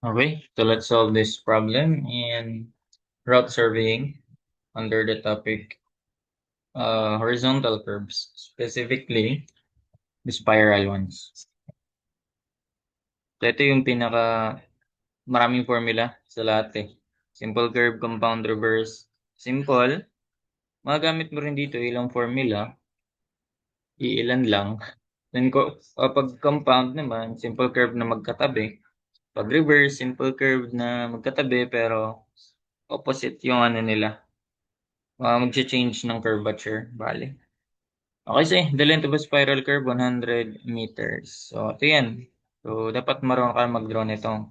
Okay, so let's solve this problem in route surveying under the topic horizontal curves, specifically the spiral ones. So ito yung maraming formula sa lahat eh. Simple curve, compound, reverse. Simple. Magamit mo rin dito ilang formula, iilan lang. Then pag compound naman, simple curve na magkatabi. Pag reverse, simple curve na magkatabi pero opposite yung ano nila. Mag-change ng curvature. Bale. Okay, the length of a spiral curve, 100 meters. So, ito yan. So, dapat marunong ka mag-draw nitong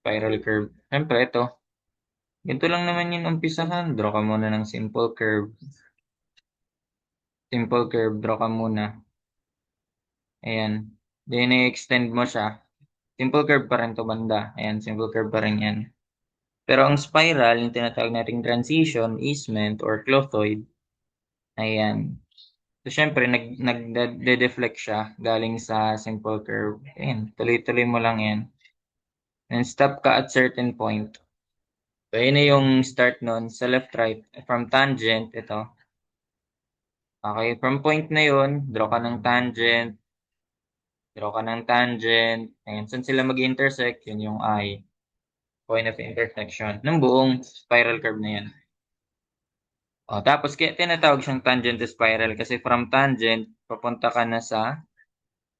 spiral curve. Siyempre, ito. Ganito lang naman yung umpisahan. Draw ka muna ng simple curve. Simple curve, draw ka muna. Ayan. Then, i-extend mo siya. Simple curve pa rin to banda. Ayan, simple curve pa rin yan. Pero ang spiral, yung tinatawag nating transition, easement, or clothoid, ayan. So, syempre, nagde-deflect siya galing sa simple curve. Ayan, tuloy-tuloy mo lang yan. And stop ka at certain point. So, yun na yung start nun. Sa left-right, from tangent, ito. Okay, from point na yun, draw ka ng tangent. Draw ka ng tangent. Ayan, saan sila mag-intersect? Yun yung I. Point of intersection. Ng buong spiral curve na yan. O, tapos, kaya tinatawag siyang tangent to spiral kasi from tangent, papunta ka na sa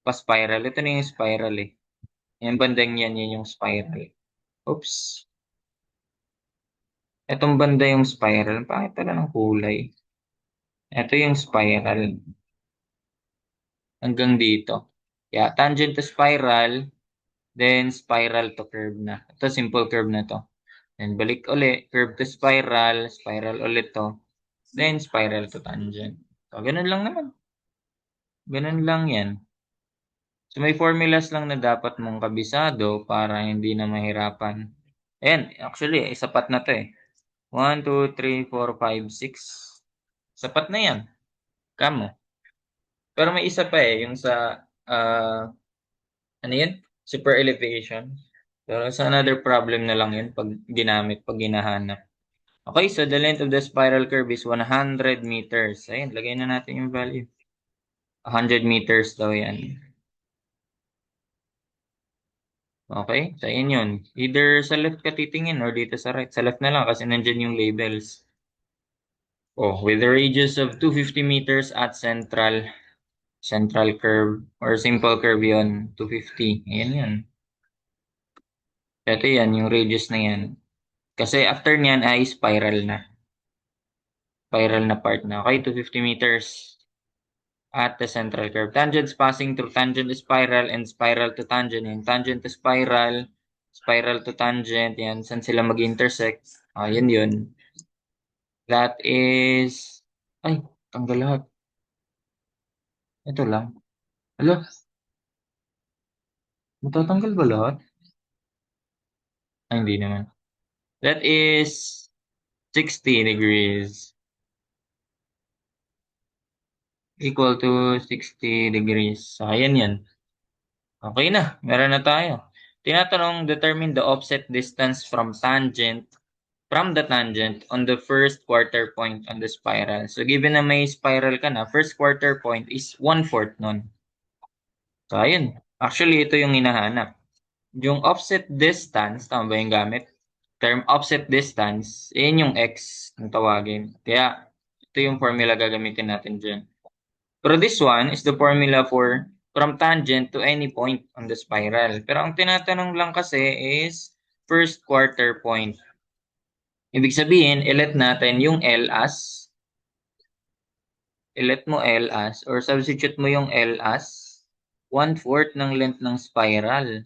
pa-spiral. Ito na yung spiral eh. Yung bandang yan, yun yung spiral. Oops. Itong banda yung spiral. Bakit pala ng kulay? Ito yung spiral. Hanggang dito. Yeah, tangent to spiral, then spiral to curve na. Ito, simple curve na to. Then balik uli, curve to spiral, spiral ulit to. Then spiral to tangent. So, ganun lang naman. Ganun lang yan. So, may formulas lang na dapat mong kabisado para hindi na mahirapan. Ayan, actually, sapat na to eh. 1, 2, 3, 4, 5, 6. Sapat na yan. Kamo. Pero may isa pa eh, yung sa, ano yun? Super elevation. Pero sa another problem na lang yun pag pag ginahanap. Okay, so the length of the spiral curve is 100 meters. Ayun, lagay na natin yung value. 100 meters daw yan. Okay, so yun yun. Either sa left ka titingin or dito sa right. Sa left na lang kasi nandyan yung labels. Oh, with a radius of 250 meters at central curve or simple curve yun, 250. Ayan yun. Ito yan, yung radius na yan. Kasi after nyan ay spiral na. Spiral na part na. Okay, 250 meters at the central curve. Tangents passing through tangent to spiral and spiral to tangent. Yan, tangent to spiral to tangent. Yan, saan sila mag-intersect. Yan yun. That is... Ay, tanggal lahat. Ito lang. Alo, matatanggal ba lahat? Ay, hindi naman. That is 60 degrees. Equal to 60 degrees. So, ayan yan. Okay na. Meron na tayo. Tinatanong, determine the offset distance from the tangent on the first quarter point on the spiral. So, given na may spiral ka na, first quarter point is 1/4 nun. So, ayun. Actually, ito yung hinahanap. Yung offset distance, tama ba yung gamit? Term offset distance, yun yung x ang tawagin. Kaya, ito yung formula gagamitin natin dyan. Pero this one is the formula for from tangent to any point on the spiral. Pero ang tinatanong lang kasi is first quarter point. Ibig sabihin, ilet natin yung L as, ilet mo L as, or substitute mo yung L as 1/4 ng length ng spiral.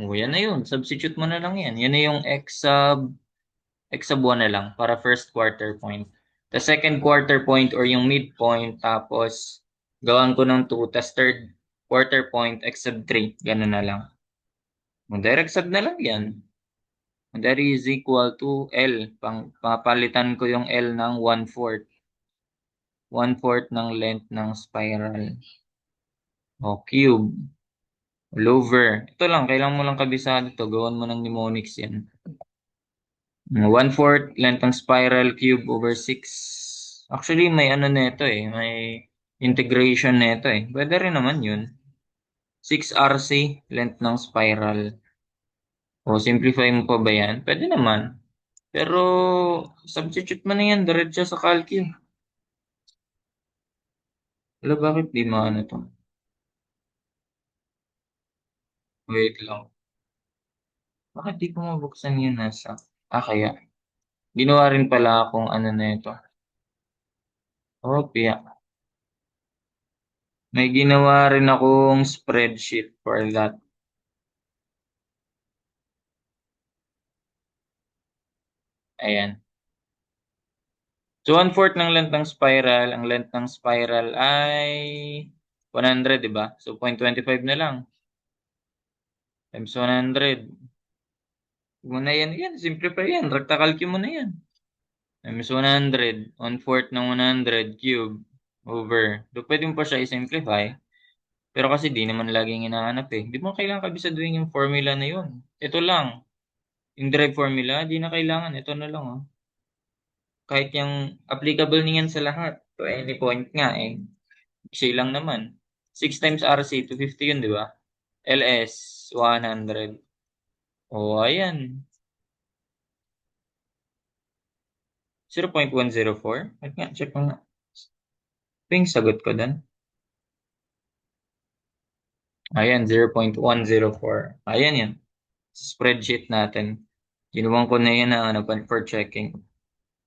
O, yan na yun. Substitute mo na lang yan. Yan na yung x sub 1 na lang para first quarter point. The second quarter point or yung midpoint, tapos gawan ko ng 2, tas third quarter point, x sub 3. Ganun na lang. Direct sub na lang yan. That is equal to L. Papalitan ko yung L ng 1/4. 1/4 ng length ng spiral. O, cube. Lover. Ito lang, kailangan mo lang kabisado to. Gawan mo ng mnemonics yan. 1/4 length ng spiral cube over 6. Actually, may ano nito eh. May integration nito eh. Pwede rin naman yun. 6 RC length ng spiral. O simplify mo pa ba yan? Pwede naman. Pero substitute mo na yan. Diretso sa calculus. Wala, bakit di maano to? Wait lang. Bakit di ko mabuksan yun nasa? Kaya. Ginawa rin pala akong ano na ito. Oh, piya. May ginawa rin akong spreadsheet for that. Ayan. So, 1/4 ng length ng spiral. Ang length ng spiral ay 100, di ba? So, 0.25 na lang. Times 100. Huwag mo na yan. Yan, simplify yan. Recta-calcu mo na yan. Times 100. 1/4 ng 100 cube over. Do, pwede mo pa siya i-simplify. Pero kasi di naman laging hinahanap eh. Di mo kailangan kabisaduhin yung formula na yun. Ito lang. Yung derived formula, di na kailangan. Ito na lang. Oh. Kahit yung applicable niyan sa lahat. To any point nga eh. Siya lang naman. 6 times RC, 250 yun, di ba? LS, 100. O, ayan. 0.104. At nga, check mo nga. Ito yung sagot ko dun. Ayan, 0.104. Ayan yan. Spreadsheet natin. Ginawan ko na yan na ano, for checking.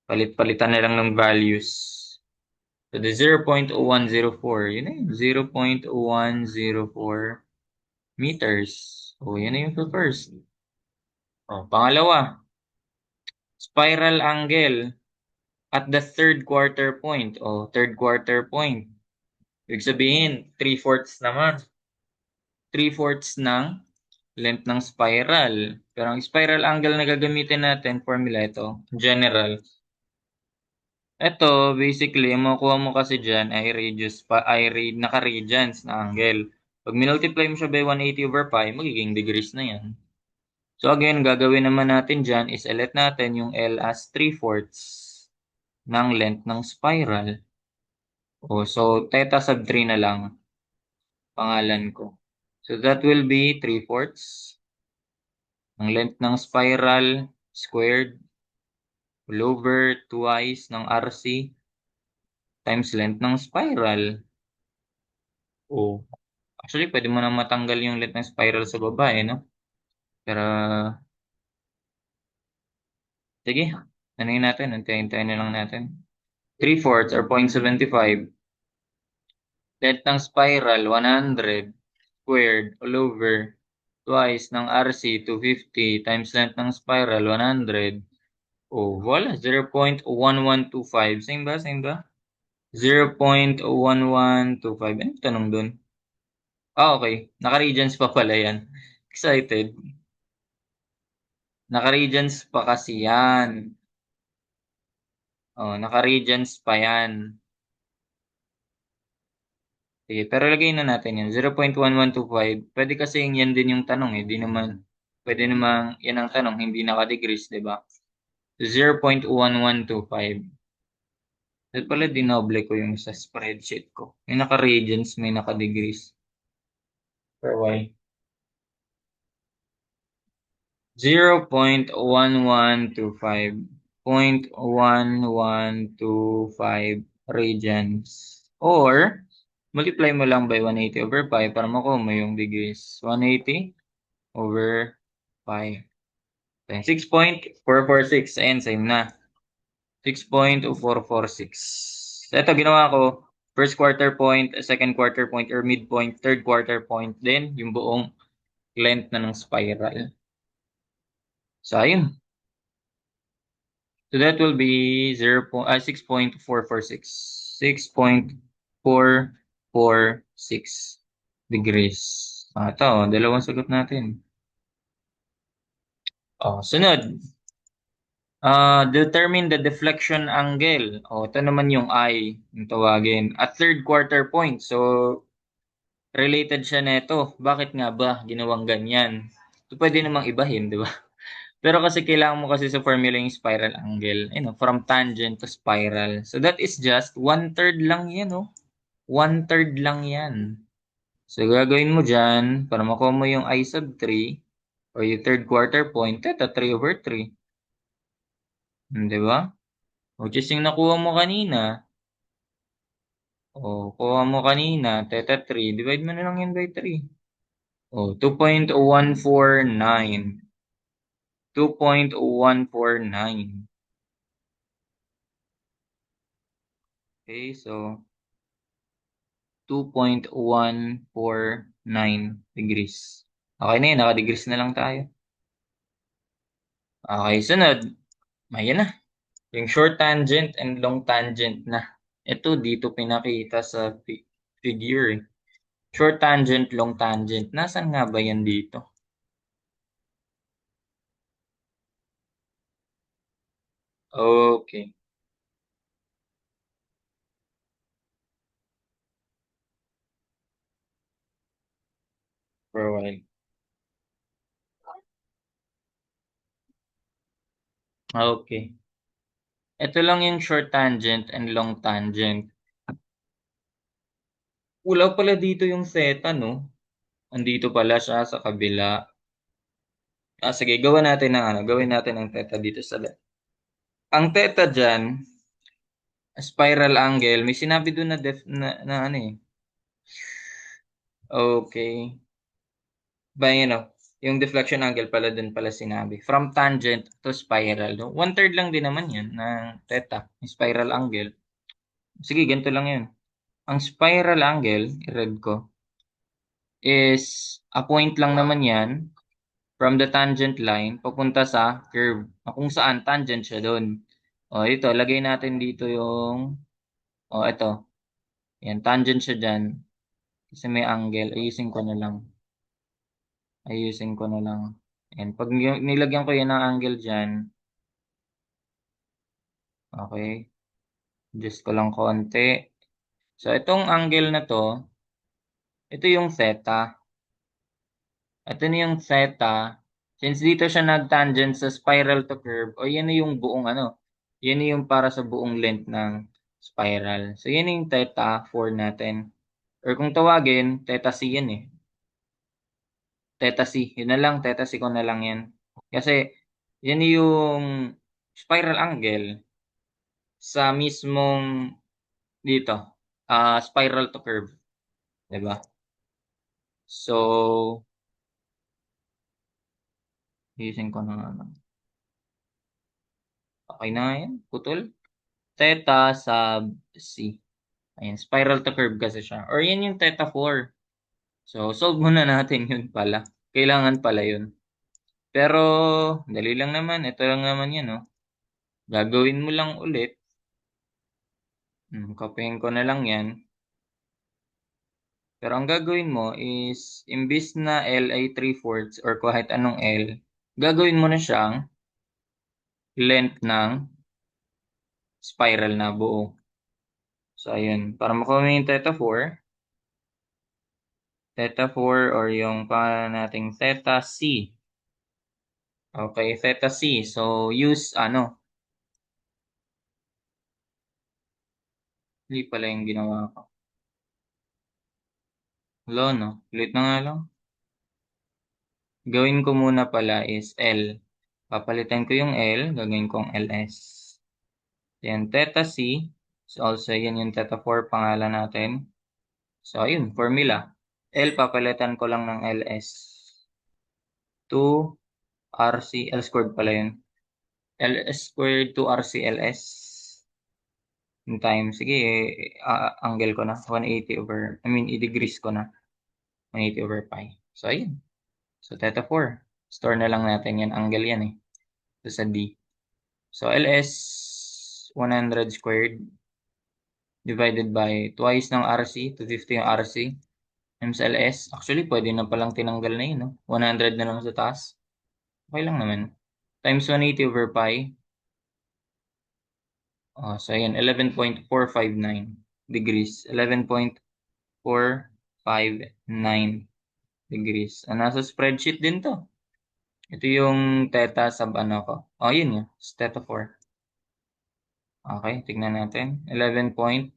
Palit-palitan na lang ng values. So, the 0.0104, yun na yun. 0.104 meters. O, yun na yung first. O, pangalawa. Spiral angle at the third quarter point. O, third quarter point. Ibig sabihin, 3/4 naman. 3/4 ng length ng spiral. Pero ang spiral angle na gagamitin natin, formula ito, general. Ito, basically, ang makuha mo kasi dyan ay radius pa, naka-radians na angle. Pag minultiply mo siya by 180 over pi, magiging degrees na yan. So again, gagawin naman natin dyan is let natin yung L as 3/4 ng length ng spiral. O, so theta sub 3 na lang pangalan ko. So that will be 3/4 ang length ng spiral squared all over twice ng RC times length ng spiral. O, actually, pwede mo na matanggal yung length ng spiral sa baba eh, no? Pero, sige, ano yun natin? Antayin na lang natin. 3/4 or 0.75. Length ng spiral, 100 squared all over twice ng RC, 250 times length ng spiral, 100. Oh, voila, 0.1125. Same ba? Same ba? 0.1125. Ano tanong dun? Okay. Naka-regions pa pala yan. Excited. Naka-regions pa kasi yan. Oh, naka-regions pa yan. Sige, pero lagay na natin yan. 0.1125. Pwede kasi yan din yung tanong eh. Di naman, pwede naman yan ang tanong, hindi naka-degrees, di ba? 0.1125. Dahil pala dinoble ko yung sa spreadsheet ko. May naka-regions, may naka-degrees. For why? 0.1125. 0.1125 radians. Or, multiply mo lang by 180 over pi para makuha mo yung degrees. 180 over pi. 6.446. Ayan, same na. 6.446. So, ito, ginawa ko, first quarter point, second quarter point, or midpoint, third quarter point, then yung buong length na ng spiral. So, ayun. So, that will be 6.446. 6.446 degrees. Ito, dalawang sagot natin. Sunod. Determine the deflection angle. Ito naman yung I, yung tawagin. At third quarter point. So, related siya neto. Bakit nga ba ginawang ganyan? So, pwede namang ibahin, di ba? Pero kasi kailangan mo kasi sa formula yung spiral angle. From tangent to spiral. So that is just 1/3 lang yan, oh. 1/3 lang yan. So gagawin mo dyan, para makuha mo yung I sub 3, or yung third quarter point, theta 3/3. Di ba? Which is yung nakuha mo kanina. Kuha mo kanina, theta 3, divide mo na lang yan by 3. 2.149. 2.149. Okay, so 2.149 degrees. Okay na yun, naka-degrees na lang tayo. Okay, sunod. Ayan na. Yung short tangent and long tangent na. Ito, dito pinakita sa figure. Short tangent, long tangent. Nasaan nga ba yan dito? Okay. For a while. Okay. Ito lang yung short tangent and long tangent. Wala pala dito yung theta, no? Andito pala siya sa kabila. Sige, gawin natin ng theta dito sa left. Ang theta dyan, spiral angle, may sinabi doon na ano eh. Okay. Yung deflection angle pala doon pala sinabi. From tangent to spiral. No? 1/3 lang din naman yan ng theta, yung spiral angle. Sige, ganito lang yun. Ang spiral angle, i-read ko, is a point lang naman yan from the tangent line papunta sa curve. Kung saan tangent siya doon. Ito, lagay natin dito yung, ito. Yan, tangent siya dyan. Kasi may angle. Ayusin ko na lang. And pag nilagyan ko yan ng angle dyan, okay, adjust ko lang konti. So, itong angle na to, ito yung theta. Ito na yung theta. Since dito siya nag-tangent sa spiral to curve, yan na yung buong yan na yung para sa buong length ng spiral. So, yan yung theta 4 natin. Or kung tawagin, theta C yan eh. Theta C. Yun na lang, theta C ko na lang yan. Kasi, yan yung spiral angle sa mismong dito. Spiral to curve. Diba? So, using ko na nga lang. Okay na yan. Putol. Theta sub C. Ayan, spiral to curve kasi siya. Or yan yung theta 4. So, solve muna natin yun pala. Kailangan pala yun. Pero, dali lang naman. Ito lang naman yan, no? Gagawin mo lang ulit. Copying ko na lang yan. Pero ang gagawin mo is, imbis na L ay 3/4 or kahit anong L, gagawin mo na siyang length ng spiral na buo. So, ayun. Para makuha mo yung theta 4 or yung pangalan nating theta C. Okay, theta C. So, use hindi pala yung ginawa ko. Hello, no? Ulit na nga lang. Gawin ko muna pala is L. Papalitan ko yung L, gagawin kong LS. Yan, theta C. So, also, yan yung theta 4 pangalan natin. So, ayun, formula. L, papalitan ko lang ng LS. 2 RC, L squared pala yun. LS squared 2 RCLS. Yung time, sige, angle ko na. 180 over, i-degrees ko na. 180 over pi. So, ayun. So, theta 4. Store na lang natin yan. Angle yan eh. So, sa D. So, LS 100 squared divided by twice ng RC, 250 yung RC, times LS. Actually, pwede na palang tinanggal na yun, no? 100 na lang sa taas. Okay lang naman. Times 180 over pi. So, ayan, 11.459 degrees. 11.459 degrees. Nasa spreadsheet din to. Ito yung theta sub ano ko. Oh, yun yun. Theta 4. Okay, tignan natin. 11.459.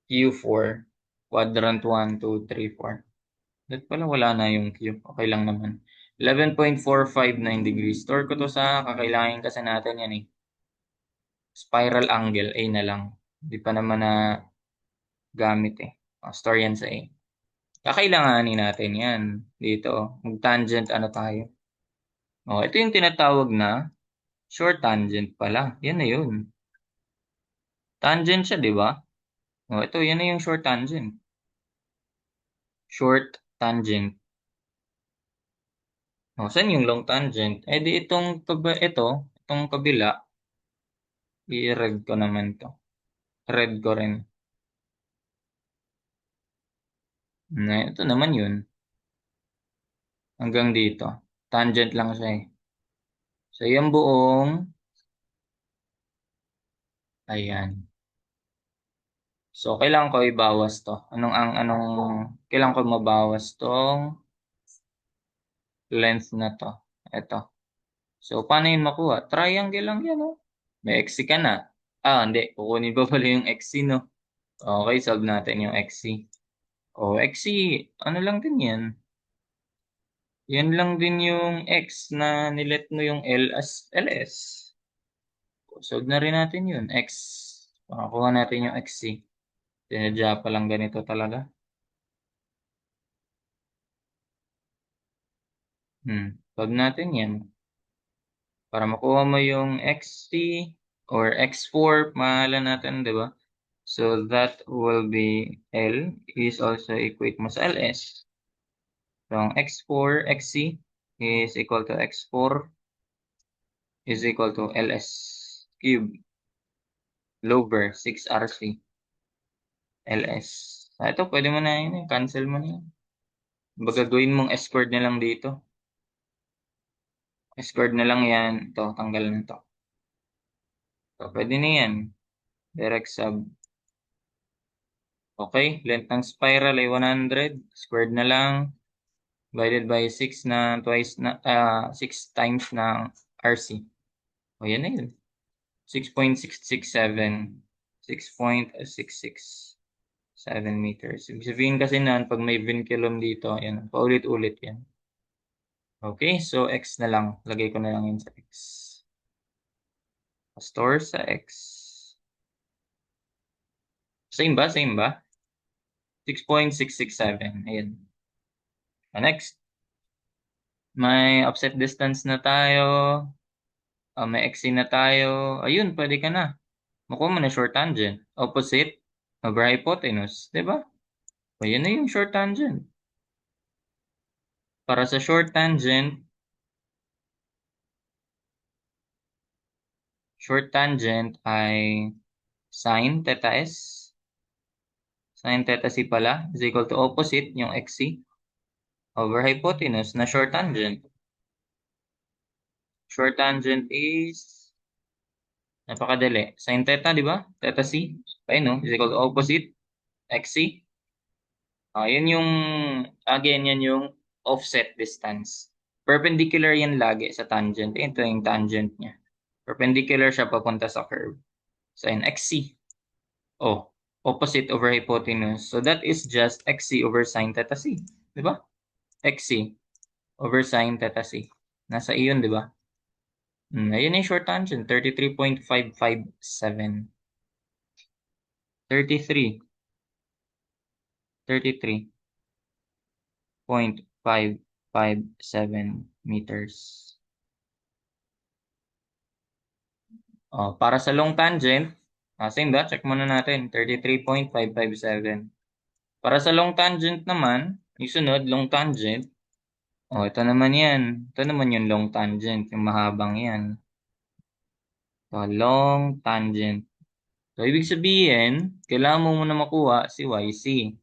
Q4. Quadrant 1, 2, 3, 4. That pala wala na yung Q. Okay lang naman. 11.459 degrees. Store ko to sa kakailangan kasi natin yan eh. Spiral angle. A na lang. Hindi pa naman na gamit eh. Store yan sa A. Kakailanganin natin yan. Dito. Mag-tangent ano tayo. Ito yung tinatawag na short tangent pala. Yan na yun. Tangent siya, di ba? Ito, yan na yung short tangent. Short tangent. Saan yung long tangent? Di itong kabila, i-red ko naman to. Red ko rin. Ito naman yun. Hanggang dito. Tangent lang siya eh. So, yung buong, ayan. So, kailangan ko ibawas to. Kailangan ko mabawas tong length na to. Ito. So, paano yun makuha? Triangle lang yan, oh. May XC ka na. Hindi. Kukunin pa pala yung XC, no? Okay, solve natin yung XC. XC, ano lang din yan? Yan lang din yung X na nilet mo yung L as LS. Solve na rin natin yun. X. Makakuha natin yung XC. Tinadya pa lang ganito talaga. Solve natin yan. Para makuha mo yung XC or X4, mahalan natin, di ba? So that will be L is also equate mo sa LS. So ang X4, XC is equal to X4 is equal to LS cube over 6RC LS. Ito, pwede mo na yun. Cancel mo na yun. Baga gawin mong S-squared na lang dito. S-squared na lang yan. Ito, tanggal na to. So, pwede na yan. Direct sub. Okay, length ng spiral ay 100. Squared na lang. Divided by 6 na twice na 6 times ng RC. Yan na yun. 6.667. 6.667 meters. Ibig sabihin kasi na pag may vinculum dito, yan, paulit-ulit yan. Okay, so X na lang. Lagay ko na lang yun sa X. Store sa X. Same ba? Same ba? 6.667. Ayan. Next. May offset distance na tayo. May XC na tayo. Ayun, pwede ka na. Makuha mo na short tangent. Opposite over hypotenuse. Diba? Ayan na yung short tangent. Para sa short tangent ay sine theta S. Sine theta C pala is equal to opposite yung XC over hypotenuse na short tangent. Short tangent is napakadali. Sine theta, di ba? Theta C. Ayun, no? Is equal to opposite XC. Yan yung, again, yan yung offset distance. Perpendicular yan lagi sa tangent. Ito yung tangent niya. Perpendicular siya papunta sa curve. Sine XC. Opposite over hypotenuse. So that is just XC over sine theta C. Di ba? XC over sine theta C. Nasa iyon, di ba? Ayun yung short tangent. 33.557. 33.557 meters. Para sa long tangent, same ba? Check muna natin. 33.557. Para sa long tangent naman, yung sunod, long tangent. Ito naman yan. Ito naman yung long tangent. Yung mahabang yan. So, long tangent. So, ibig sabihin, kailangan mo muna makuha si YC.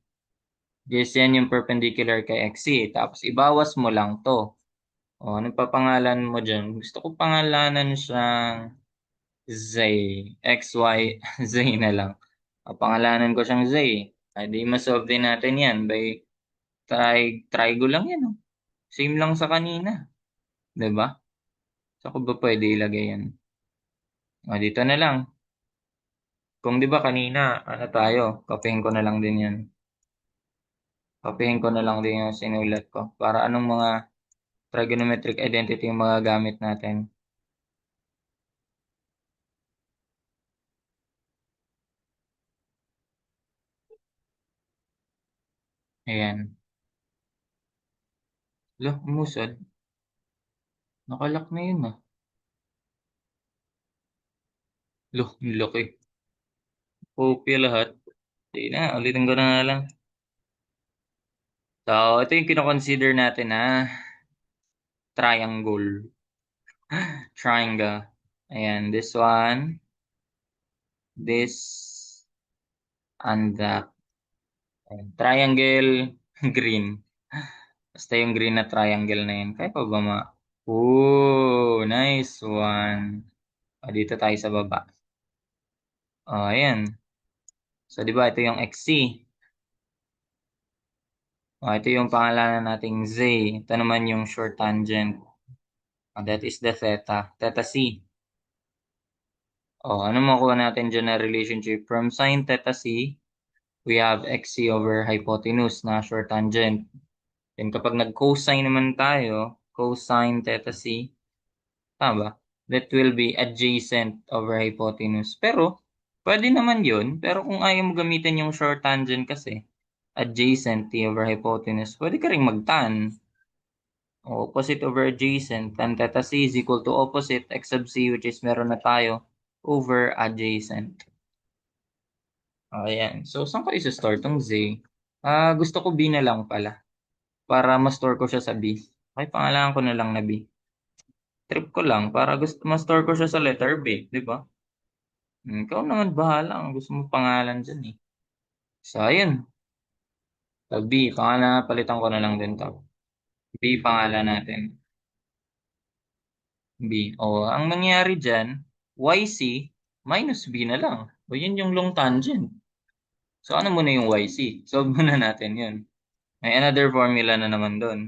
Yes, yan yung perpendicular kay XC. Tapos, ibawas mo lang to. Anong papangalan mo dyan? Gusto ko pangalanan siyang Z. XY, Z na lang. Pangalanan ko siyang Z. Di masolve din natin yan by trigo lang yan. Oh. Same lang sa kanina. 'Di ba? So, kung ba pwede ilagay yan? Dito na lang. Kung 'di ba kanina, ano tayo, copyhin ko na lang din yan. Copyhin ko na lang din yung sinulat ko. Para anong mga trigonometric identity yung mga gamit natin. Ayan. Lo, umusad. Nakalak na yun ah. Lo, ang laki. Kopya lahat. Hindi na, ulitin ko na nga lang. So, ito yung kinoconsider natin na triangle. Triangle. Ayan, this one, this, and that. Ayan, triangle, green. Basta yung green na triangle na yun. Kaya pa ba ma? Ooh, nice one. Dito tayo sa baba. Ayan. So, di ba, ito yung XC. Ito yung pangalanan nating Z. Ito naman yung short tangent. That is the theta. Theta C. Ano makuha natin dyan na relationship? From sin theta C, we have XC over hypotenuse na short tangent. Then kapag nag-cosine naman tayo, cosine theta C, tama ba? That will be adjacent over hypotenuse. Pero, pwede naman yun. Pero kung ayaw mo gamitin yung short tangent kasi, adjacent T over hypotenuse, pwede ka rin mag-tan. Opposite over adjacent, tan theta C is equal to opposite x sub C, which is meron na tayo, over adjacent. Ayan. So, saan ko isa-store tong Z? Gusto ko B na lang pala. Para ma-store ko siya sa B. Okay, pangalan ko na lang na B. Trip ko lang. Para gusto ma-store ko siya sa letter B. Di ba? Ikaw naman bahala. Ang gusto mo pangalan dyan eh. So, ayun. So, B. Pangalan, palitan ko na lang din to. B, pangalan natin. B. Ang nangyari dyan, YC minus B na lang. Yun yung long tangent. So, ano muna yung YC? Solve muna natin yun. May another formula na naman doon.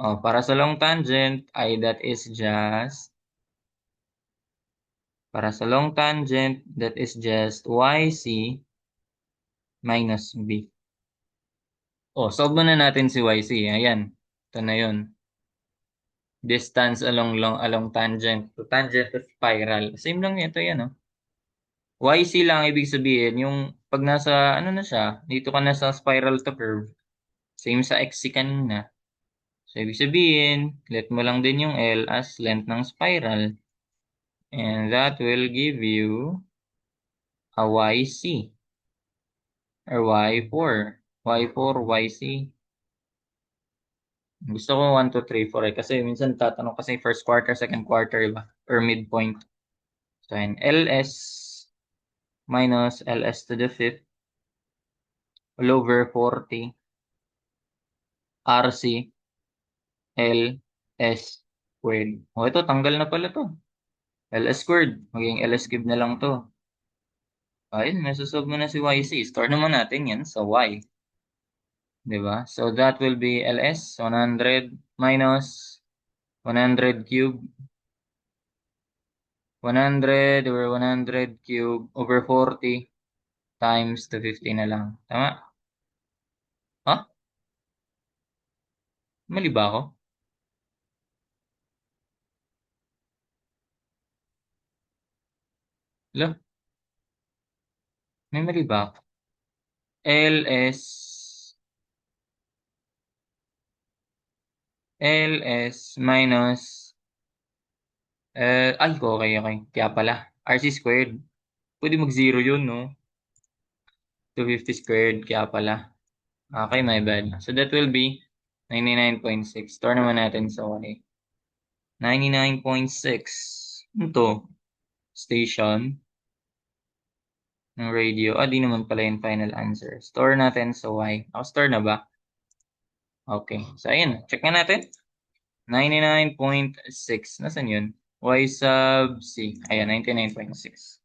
Para sa long tangent, that is just, para sa long tangent, that is just YC minus B. Solve muna natin si YC. Ayan. Ito na yun. Distance along tangent to spiral. Same lang ito yan, oh. YC lang ibig sabihin, yung pag nasa, ano na siya, dito ka na sa spiral to curve. Same sa XC kanina. So, ibig sabihin, let mo lang din yung L as length ng spiral. And that will give you a YC. Or Y4. Y4, YC. Gusto ko 1, 2, 3, 4 eh. Kasi minsan tatanong kasi first quarter, second quarter, iba? Or midpoint. So, yun. LS minus LS to the fifth all over 40 RC LS squared. Ito, tanggal na pala to. LS squared. Maging LS cube na lang to. Ayun, nasusolve mo na si YC. Store naman natin yan sa Y. Diba? So, that will be LS, 100 minus 100 cube. 100 over 100 cube over 40 times 250 na lang. Tama? Ha? Mali ba ako? Lo, may mali ba ako? LS LS minus okay. Kaya pala, RC squared. Pwede mag-zero yun, no? 250 squared, kaya pala. Okay, my bad. So that will be 99.6. Store naman natin sa Y. 99.6. Ito, station ng radio. Di naman pala yung final answer. Store natin sa Y. Store na ba? Okay. So, ayun. Check na natin. 99.6. Nasaan yun? Y sub C. Ayan, 99.6.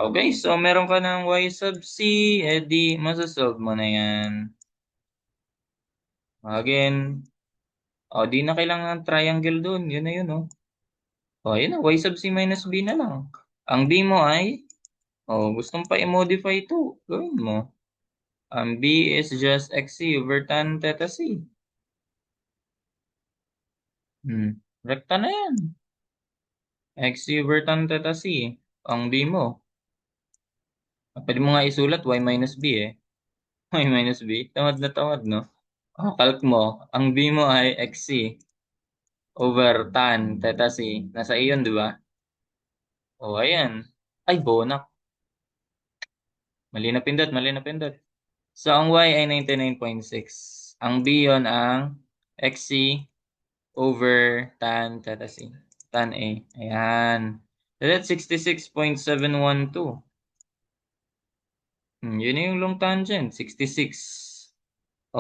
Okay, so meron ka ng y sub c, edi masasolve mo na yan. Again, di na kailangan ng triangle doon. Yun na yun, oh. Yun na, y sub c minus b na lang. Ang b mo ay, gustong pa i-modify ito. Gawin mo. Ang b is just xc over tan theta c. Rekta na yan. Xc over tan theta c. Ang b mo. Pwede mo nga isulat y minus b eh. Y minus b. Tamad na tamad, no? Calc mo. Ang b mo ay xc over tan theta c. Nasa iyon, di ba? Ayan. Ay, bonak. Mali na pindot, mali na pindot. So, ang y ay 99.6. Ang b yon ang xc over tan theta c. Tan a. Ayan. So, that's 66.712. Yun na yung long tangent, 66.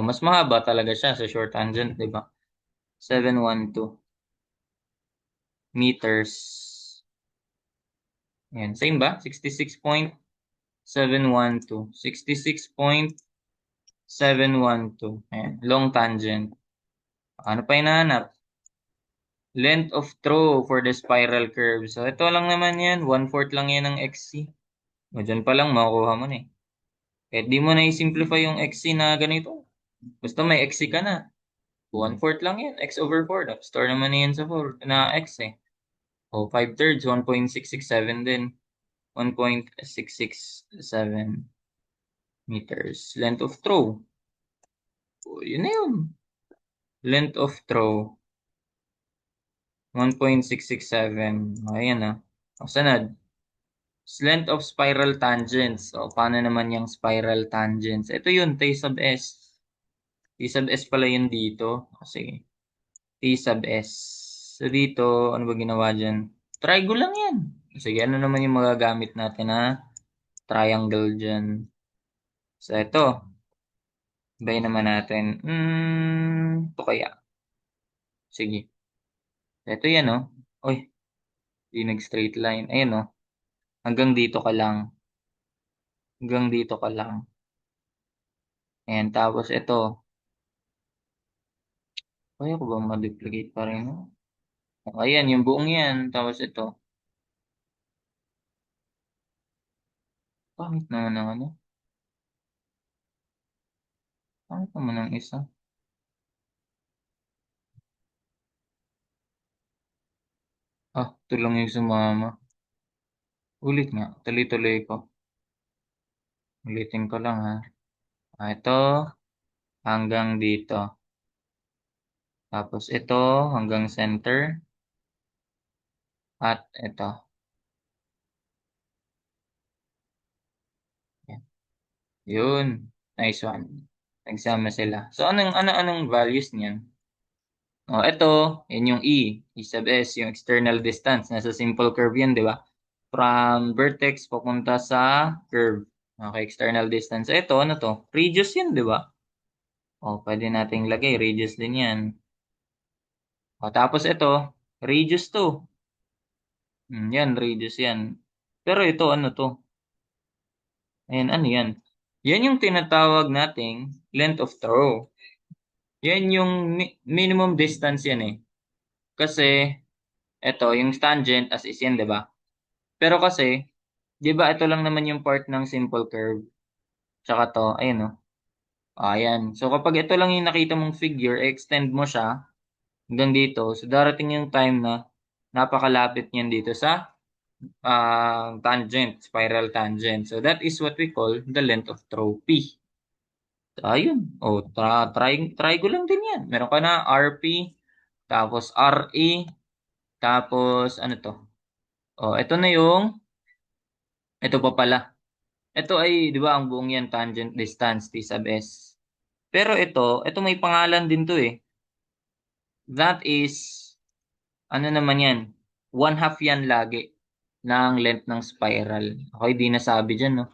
Mas mahaba talaga siya sa short tangent, di ba? 712 meters. Ayan, same ba? 66.712. 66.712. Ayan, long tangent. Ano pa hinahanap? Length of throw for the spiral curve. So, ito lang naman yan. 1/4 lang yan ng xc. Diyan pa lang makukuha mo na eh. Kahit di mo na i-simplify yung xc na ganito. Basta may xc ka na. 1/4 lang yan. X over 4. Store naman yan sa 4 na x eh. 5/3. 1.667 din. 1.667 meters. Length of throw. Yun na yun. Length of throw. 1.667. Ayan na. Sanad. Length of spiral tangents. Paano naman yung spiral tangents? Ito yun, T sub S. T sub S pala yun dito. Kasi T sub S. So dito, ano ba ginawa dyan? Triangle lang yan. Sige, ano naman yung magagamit natin na triangle dyan? So ito, bay naman natin. Ito kaya. Sige. Ito yan, oh. Uy, di nag-straight line. Ayan, oh. Hanggang dito ka lang. Hanggang dito ka lang. Ayan, tapos ito. Kaya ko ba ma-duplicate pa rin, oh? Ayan, yung buong yan. Tapos ito. Pangit naman ang ano. Pangit naman ang isa. Ito lang yung sumama. Ulit nga. Tuloy-tuloy ko. Ulitin ko lang, ha. Ito hanggang dito. Tapos ito hanggang center. At ito. Yan. Yun. Nice one. Nagsama sila. So, anong values niyan? Ito, yan yung E sub S, yung external distance. Nasa simple curve yan, di ba? From vertex papunta sa curve. Okay, external distance. Ito, ano to? Radius yan, di ba? Pwede nating lagay. Radius din yan. Tapos ito, radius to. Yan, radius yan. Pero ito, ano to? Ayan, ano yan? Yan yung tinatawag nating length of throw. Yan yung minimum distance yan eh. Kasi, ito, yung tangent as is yan, di ba? Pero kasi, di ba ito lang naman yung part ng simple curve. Tsaka to, ayun o. Ayan. So kapag ito lang yung nakita mong figure, extend mo siya hanggang dito. So darating yung time na napakalapit niyan dito sa tangent, spiral tangent. So that is what we call the length of throw P. So ayun. Try ko lang din yan. Meron ka na RP, tapos RE, tapos ano to? Ito na yung, ito pa pala. Ito ay, di ba, ang buong yan, tangent distance, T sub S. Pero ito may pangalan din to eh. That is, ano naman yan, 1/2 yan lagi ng length ng spiral. Okay, di nasabi dyan, no?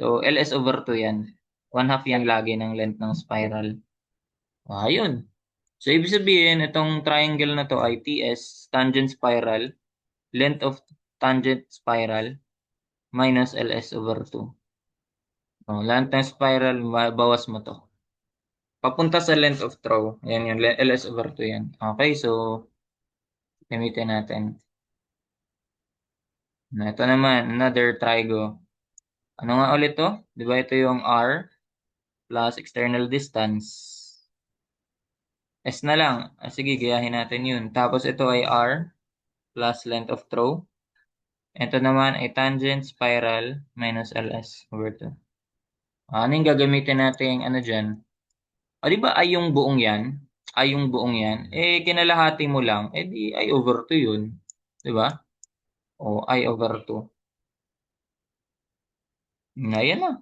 So, LS over 2 yan. 1/2 yan lagi ng length ng spiral. Ayun. So, ibig sabihin, itong triangle na to ay TS, tangent spiral, length of tangent spiral, minus LS over 2. Oh, lahat ng spiral, bawas mo to. Papunta sa length of throw. Yan yung LS over 2 yan. Okay, so gamitin natin. Ito naman, another trigo. Ano nga ulit to? Di ba ito yung R plus external distance? S na lang. Sige, gayahin natin yun. Tapos ito ay R plus length of throw. Ito naman ay tangent spiral minus LS over 2. Ano yung gagamitin natin ano dyan? O di ba ay yung buong yan? Ay yung buong yan? Eh, kinalahati mo lang. Eh di ay over 2 yun. Di ba? O ay over 2. Ngayon na.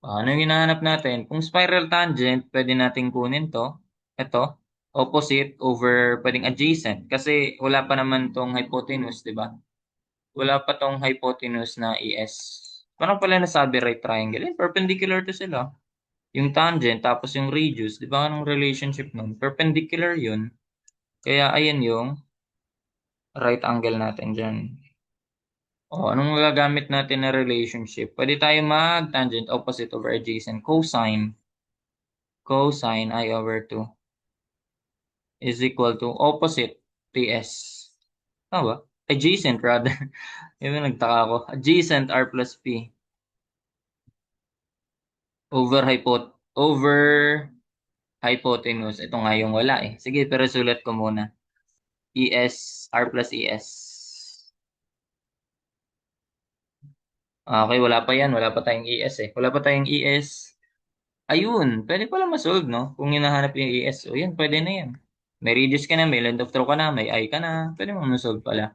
Ano yung hinahanap natin? Kung spiral tangent, pwede natin kunin to. Ito. Opposite over pwedeng adjacent. Kasi wala pa naman tong hypotenuse, di ba? Wala pa tong hypotenuse na ES. Parang pala nasabi right triangle. Eh, perpendicular to sila. Yung tangent, tapos yung radius. Di ba anong relationship nun? Perpendicular yun. Kaya ayan yung right angle natin dyan. O, anong gagamit natin na relationship? Pwede tayo mag-tangent opposite over adjacent. Cosine I over 2 is equal to opposite TS. Tama ba? Adjacent rather. Yung nagtaka ako. Adjacent R plus P over hypotenuse. Ito nga yung wala eh. Sige, pero sulat ko muna. ES, R plus ES. Okay, wala pa yan. Wala pa tayong ES eh. Wala pa tayong ES. Ayun, pwede pala masolve, no? Kung hinahanap yung ES. O yan, pwede na yan. May radius ka na, may length of throw ka na, may I ka na. Pwede mo masolve pala.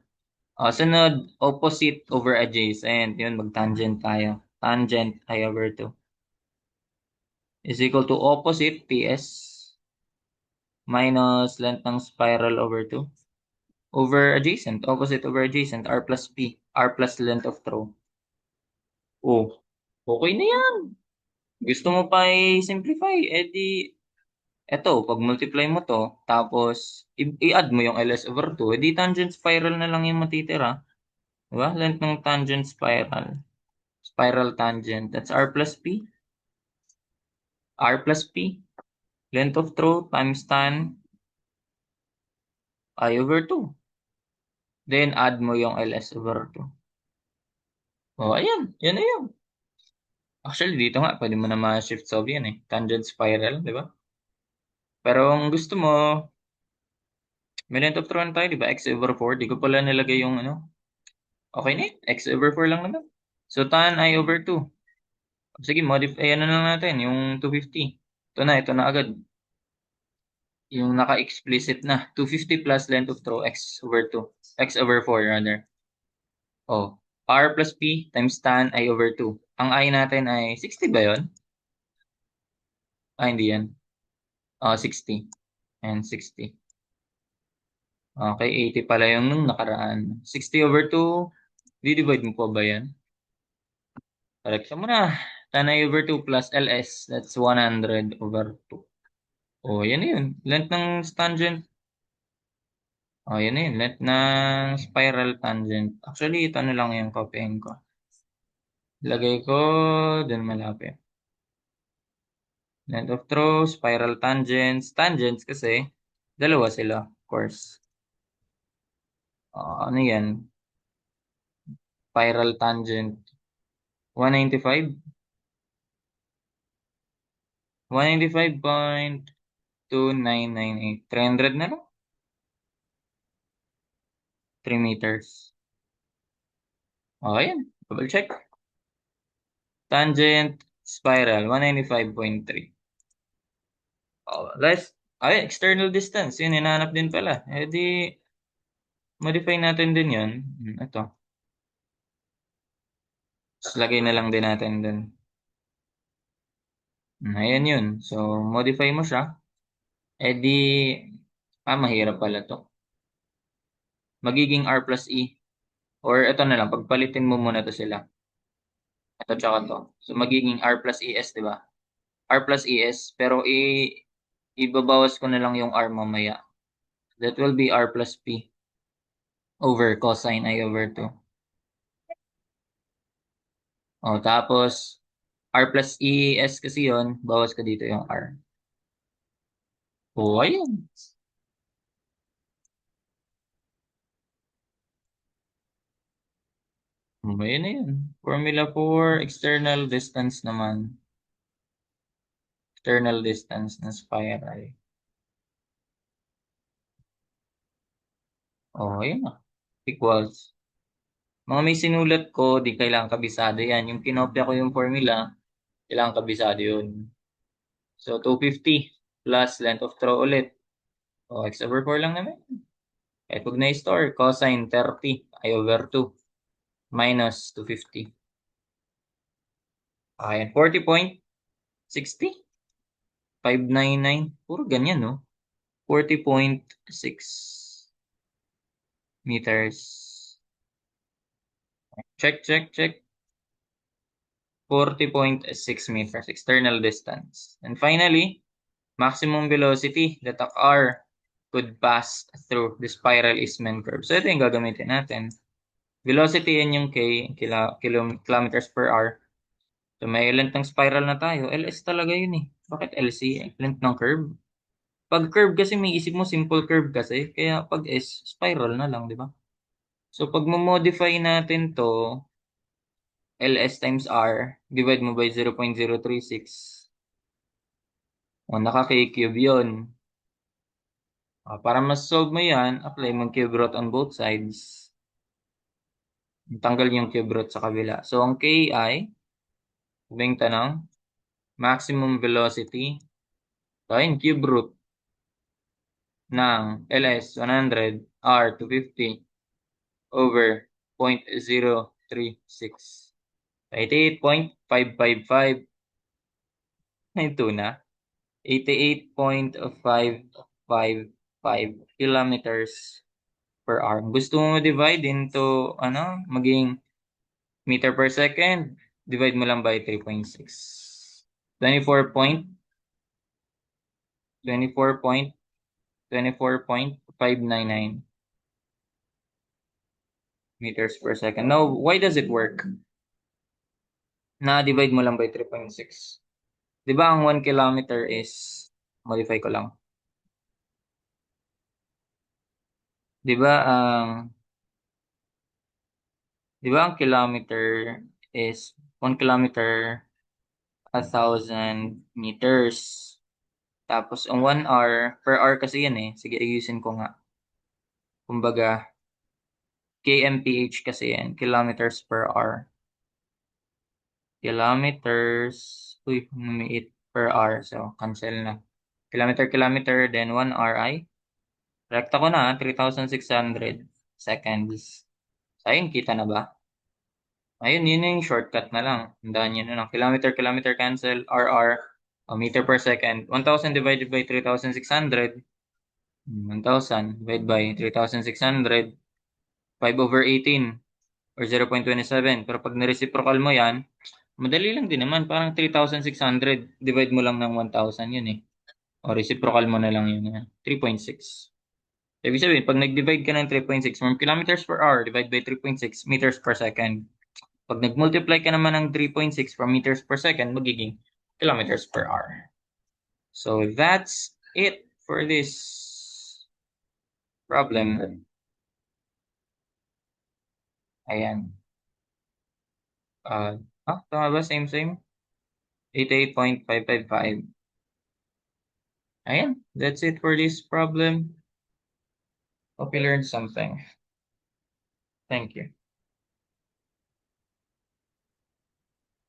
Sunod, opposite over adjacent. Yun, mag-tangent tayo. Tangent I over 2 is equal to opposite TS minus length ng spiral over 2 over adjacent. Opposite over adjacent, R plus P. R plus length of throw. Oh, okay na yan. Gusto mo pa i-simplify, edi eto, pag multiply mo to, tapos i-add mo yung LS over 2, edi tangent spiral na lang yung matitira. Diba? Length ng tangent spiral. Spiral tangent. That's R plus P. R plus P. Length of throw times tan I over 2. Then add mo yung LS over 2. Oh, ayan. Yan na yun. Actually, dito nga, pwede mo na ma-shift solve yan eh. Tangent spiral, di ba? Pero kung gusto mo, may length of throw na tayo, di ba? X over 4. Di ko pala nilagay yung ano. Okay na yun. X over 4 lang naman. So, tan I over 2. Sige, modify, ano na lang natin, yung 250. Ito na agad. Yung naka-explicit na. 250 plus length of throw, X over 2. X over 4, rather. Oh, R plus P times tan I over 2. Ang I natin ay 60 ba yun? Hindi yan. 60. And 60. Okay, 80 pala yung nung nakaraan. 60 over 2, di-divide mo pa ba yan? Correct mo na. Tan I over 2 plus LS, that's 100 over 2. Oh, yan na yun. Length ng tangent. Oh, yan na yun. Length ng spiral tangent. Actually, ito na lang yung copying ko. Lagay ko dun malapit. Length of throw, spiral tangents. Tangents kasi, dalawa sila, of course. Ano yan? Spiral tangent. 195? 195.2998. 300 na lang? 3 meters. Yan. Double check. Tangent, spiral, 195.3. Last, external distance. Yun, hinahanap din pala. Di, modify natin din yun. Ito. Tapos lagay na lang din natin dun. Ayan yun. So, modify mo siya. Di, mahirap pala to. Magiging R plus E. Or ito na lang, pagpalitin mo muna to sila. Ito tsaka to. So, magiging R plus ES, di ba? R plus ES. Pero ibabawas ko na lang yung R mamaya. That will be R plus P over cosine I over 2. O, tapos, R plus ES kasi yun, bawas ka dito yung R. O, ayun. Ayun na yun. Formula for external distance naman. External distance ng spiral. O, ayun na. Equals. Mga may sinulat ko, di kailangan kabisado yan. Yung kinopya ko yung formula, kailangan kabisado yun. So, 250 plus length of throw ulit. O, x over 4 lang naman. Kahit huwag na i-store, cosine 30 I over 2 minus 250. Ayan, 40.60? 599. Puro ganyan, no? 40.6 meters. Check, check, check. 40.6 meters, external distance. And finally, maximum velocity that a car could pass through the spiral Eastman curve. So, ito yung gagamitin natin. Velocity yan yung kilometers per hour. So, may length ng spiral na tayo. LS talaga yun eh. Bakit LC? Length ng curve. Pag curve kasi may isip mo simple curve kasi. Kaya pag S, spiral na lang, di ba? So, pag mo-modify natin to, LS times R, divide mo by 0.036. O, naka-K-cube yun. Para mas solve mo yan, apply mo cube root on both sides. Tanggal yung cube root sa kabila. So, ang K ay, sabing tanong, maximum velocity, so, yun, cube root ng LS 100, R 250, over 0.036. 88.555. Ito na. 88.555 kilometers per hour. Gusto mo divide into, maging meter per second, divide mo lang by 3.6. 24.599 meters per second. Now, why does it work? Na-divide mo lang by 3.6. Di ba ang 1 kilometer is, modify ko lang. Di ba ang kilometer is 1 kilometer 1,000 meters. Tapos ang 1 hour, per hour kasi yan eh. Sige, ayusin ko nga. Kumbaga, kmph kasi yan, kilometers per hour. Kilometers, may 8 per hour. So, cancel na. Kilometer, then 1 hour ay, rekta ko na, 3,600 seconds. So, ayun, kita na ba? Ayun, yun yung shortcut na lang. Tandaan nyo na lang. Kilometer, cancel, RR, meter per second. 1,000 divided by 3,600. 1,000 divided by 3,600. 5 over 18 or 0.27. Pero pag na-reciprocal mo yan, madali lang din naman. Parang 3,600. Divide mo lang ng 1,000 yun eh. O reciprocal mo na lang yun. 3.6. Ibig sabihin, pag nag-divide ka ng 3.6 from kilometers per hour, divide by 3.6 meters per second. Pag nag-multiply ka naman ng 3.6 from meters per second, magiging kilometers per hour. So, that's it for this problem. Ayan. Tama ba? Same. 88.555. Ayan. That's it for this problem. Hope you learned something. Thank you.